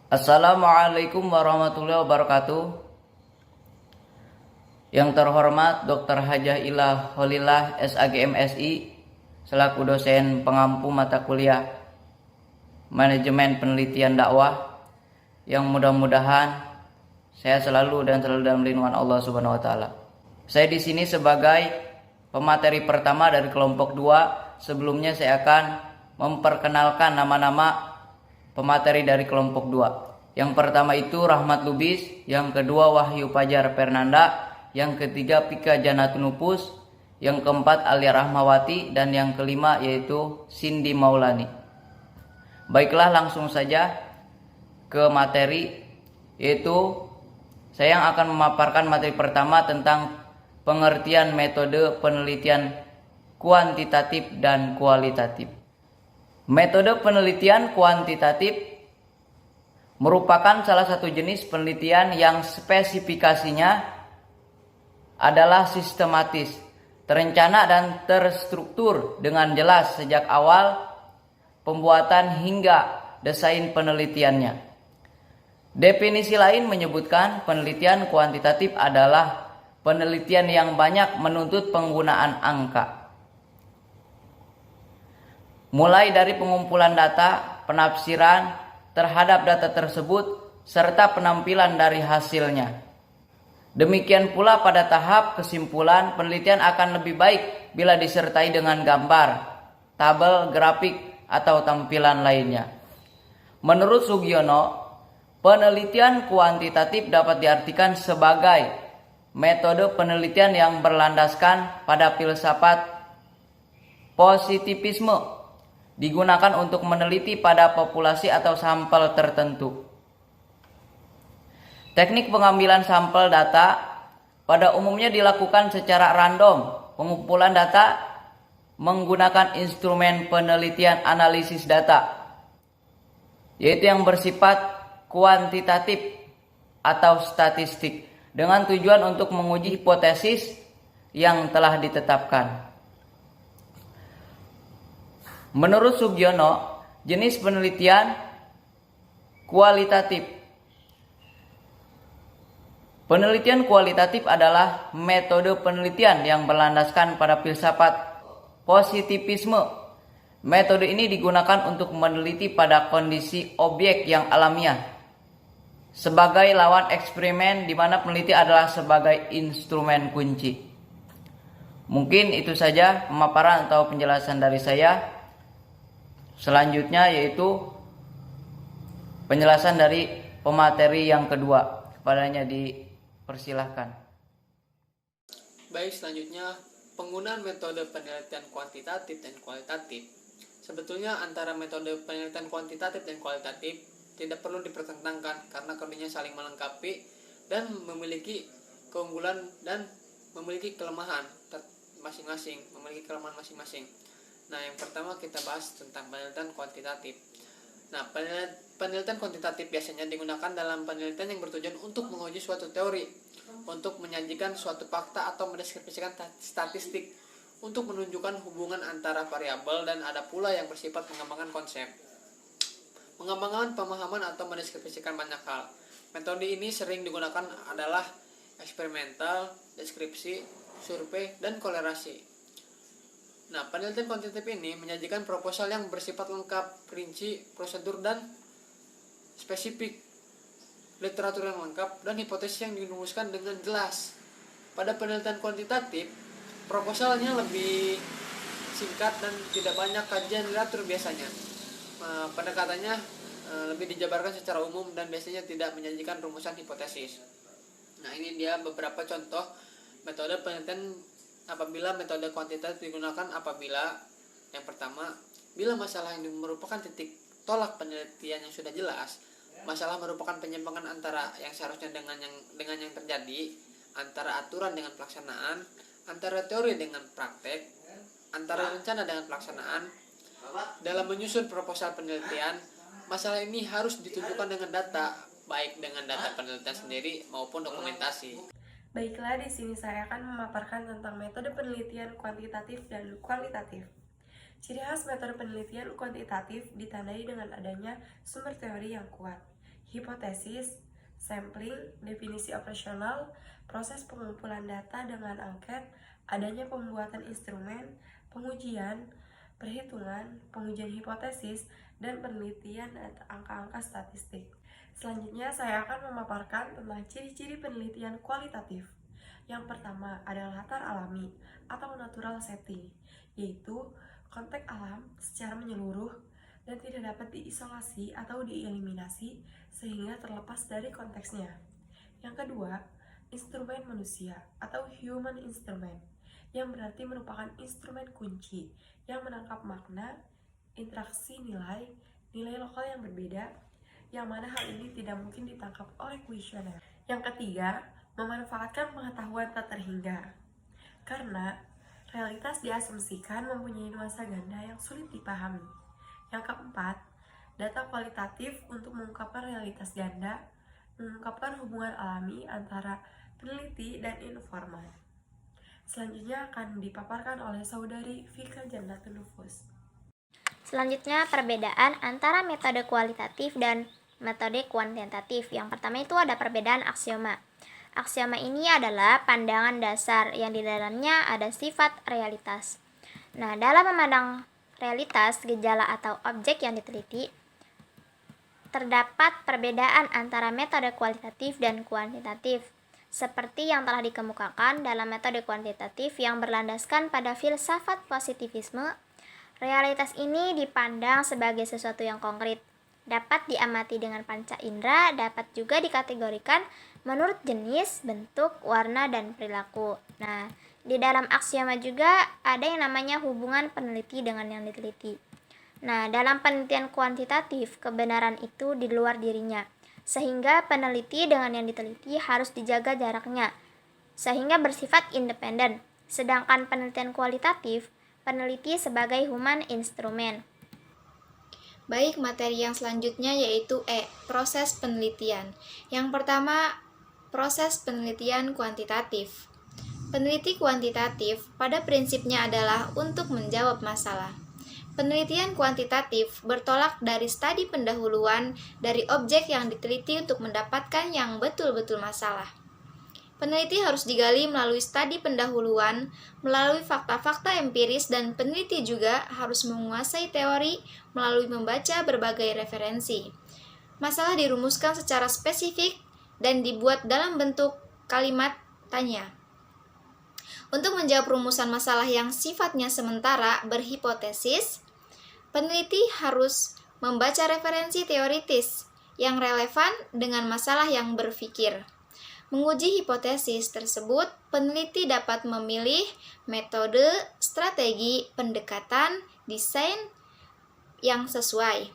Assalamualaikum warahmatullahi wabarakatuh. Yang terhormat Dr. Hajah Ilah Holillah SAGMSI selaku dosen pengampu mata kuliah Manajemen Penelitian Dakwah, yang mudah-mudahan saya selalu dalam lindungan Allah Subhanahu wa taala. Saya di sini sebagai pemateri pertama dari kelompok 2. Sebelumnya saya akan memperkenalkan nama-nama pemateri dari kelompok 2. Yang pertama itu Rahmat Lubis, yang kedua Wahyu Fajar Fernanda, yang ketiga Pika Janatunupus, yang keempat Alia Rahmawati, dan yang kelima yaitu Cindy Maulani. Baiklah, langsung saja ke materi, yaitu saya yang akan memaparkan materi pertama tentang pengertian metode penelitian kuantitatif dan kualitatif. Metode penelitian kuantitatif merupakan salah satu jenis penelitian yang spesifikasinya adalah sistematis, terencana dan terstruktur dengan jelas sejak awal pembuatan hingga desain penelitiannya. Definisi lain menyebutkan penelitian kuantitatif adalah penelitian yang banyak menuntut penggunaan angka. Mulai dari pengumpulan data, penafsiran terhadap data tersebut, serta penampilan dari hasilnya. Demikian pula pada tahap kesimpulan, penelitian akan lebih baik bila disertai dengan gambar, tabel, grafik, atau tampilan lainnya. Menurut Sugiono, penelitian kuantitatif dapat diartikan sebagai metode penelitian yang berlandaskan pada filsafat positivisme, digunakan untuk meneliti pada populasi atau sampel tertentu. Teknik pengambilan sampel data pada umumnya dilakukan secara random. Pengumpulan data menggunakan instrumen penelitian analisis data, yaitu yang bersifat kuantitatif atau statistik, dengan tujuan untuk menguji hipotesis yang telah ditetapkan. Menurut Sugiono, jenis penelitian kualitatif. Penelitian kualitatif adalah metode penelitian yang berlandaskan pada filsafat positivisme. Metode ini digunakan untuk meneliti pada kondisi objek yang alamiah sebagai lawan eksperimen, di mana peneliti adalah sebagai instrumen kunci. Mungkin itu saja pemaparan atau penjelasan dari saya. Selanjutnya yaitu penjelasan dari pemateri yang kedua, kepadanya dipersilahkan. Baik, selanjutnya penggunaan metode penelitian kuantitatif dan kualitatif. Sebetulnya antara metode penelitian kuantitatif dan kualitatif tidak perlu dipertentangkan karena keduanya saling melengkapi dan memiliki keunggulan dan memiliki kelemahan masing-masing, Nah, yang pertama kita bahas tentang penelitian kuantitatif. Nah, penelitian kuantitatif biasanya digunakan dalam penelitian yang bertujuan untuk menguji suatu teori, untuk menyajikan suatu fakta atau mendeskripsikan statistik, untuk menunjukkan hubungan antara variabel, dan ada pula yang bersifat mengembangkan konsep, mengembangkan pemahaman atau mendeskripsikan banyak hal. Metode ini sering digunakan adalah eksperimental, deskripsi, survei, dan kolerasi. Nah, penelitian kuantitatif ini menyajikan proposal yang bersifat lengkap, rinci, prosedur, dan spesifik, literatur yang lengkap, dan hipotesis yang dirumuskan dengan jelas. Pada penelitian kuantitatif, proposalnya lebih singkat dan tidak banyak kajian literatur biasanya. Pendekatannya lebih dijabarkan secara umum dan biasanya tidak menyajikan rumusan hipotesis. Nah, ini dia beberapa contoh metode penelitian apabila metode kuantitatif digunakan. Apabila yang pertama, bila masalah yang merupakan titik tolak penelitian yang sudah jelas, masalah merupakan penyimpangan antara yang seharusnya dengan yang terjadi, antara aturan dengan pelaksanaan, antara teori dengan praktek, antara rencana dengan pelaksanaan. Dalam menyusun proposal penelitian, masalah ini harus ditunjukkan dengan data, baik dengan data penelitian sendiri maupun dokumentasi. Baiklah, di sini saya akan memaparkan tentang metode penelitian kuantitatif dan kualitatif. Ciri khas metode penelitian kuantitatif ditandai dengan adanya sumber teori yang kuat, hipotesis, sampling, definisi operasional, proses pengumpulan data dengan angket, adanya pembuatan instrumen, pengujian, perhitungan, pengujian hipotesis, dan penelitian angka-angka statistik. Selanjutnya saya akan memaparkan tentang ciri-ciri penelitian kualitatif. Yang pertama adalah latar alami atau natural setting, yaitu konteks alam secara menyeluruh dan tidak dapat diisolasi atau dieliminasi sehingga terlepas dari konteksnya. Yang kedua, instrumen manusia atau human instrument, yang berarti merupakan instrumen kunci yang menangkap makna, interaksi nilai lokal yang berbeda, yang mana hal ini tidak mungkin ditangkap oleh kuesioner. Yang ketiga, memanfaatkan pengetahuan tak terhingga. Karena realitas diasumsikan mempunyai nuansa ganda yang sulit dipahami. Yang keempat, data kualitatif untuk mengungkapkan realitas ganda, mengungkapkan hubungan alami antara peneliti dan informan. Selanjutnya akan dipaparkan oleh saudari Vika Jannatul Nufus. Selanjutnya, perbedaan antara metode kualitatif dan metode kuantitatif. Yang pertama itu ada perbedaan aksioma. Aksioma ini adalah pandangan dasar yang di dalamnya ada sifat realitas. Nah, dalam memandang realitas, gejala atau objek yang diteliti, terdapat perbedaan antara metode kualitatif dan kuantitatif. Seperti yang telah dikemukakan dalam metode kuantitatif yang berlandaskan pada filsafat positivisme, realitas ini dipandang sebagai sesuatu yang konkret, dapat diamati dengan panca indera, dapat juga dikategorikan menurut jenis, bentuk, warna, dan perilaku. Nah, di dalam aksioma juga ada yang namanya hubungan peneliti dengan yang diteliti. Nah, dalam penelitian kuantitatif, kebenaran itu di luar dirinya, sehingga peneliti dengan yang diteliti harus dijaga jaraknya, sehingga bersifat independen. Sedangkan penelitian kualitatif, peneliti sebagai human instrument. Baik, materi yang selanjutnya yaitu proses penelitian. Yang pertama, proses penelitian kuantitatif. Peneliti kuantitatif pada prinsipnya adalah untuk menjawab masalah. Penelitian kuantitatif bertolak dari studi pendahuluan dari objek yang diteliti untuk mendapatkan yang betul-betul masalah. Peneliti harus digali melalui studi pendahuluan, melalui fakta-fakta empiris, dan peneliti juga harus menguasai teori melalui membaca berbagai referensi. Masalah dirumuskan secara spesifik dan dibuat dalam bentuk kalimat tanya. Untuk menjawab rumusan masalah yang sifatnya sementara berhipotesis, peneliti harus membaca referensi teoritis yang relevan dengan masalah yang berpikir. Menguji hipotesis tersebut, peneliti dapat memilih metode, strategi, pendekatan, desain yang sesuai.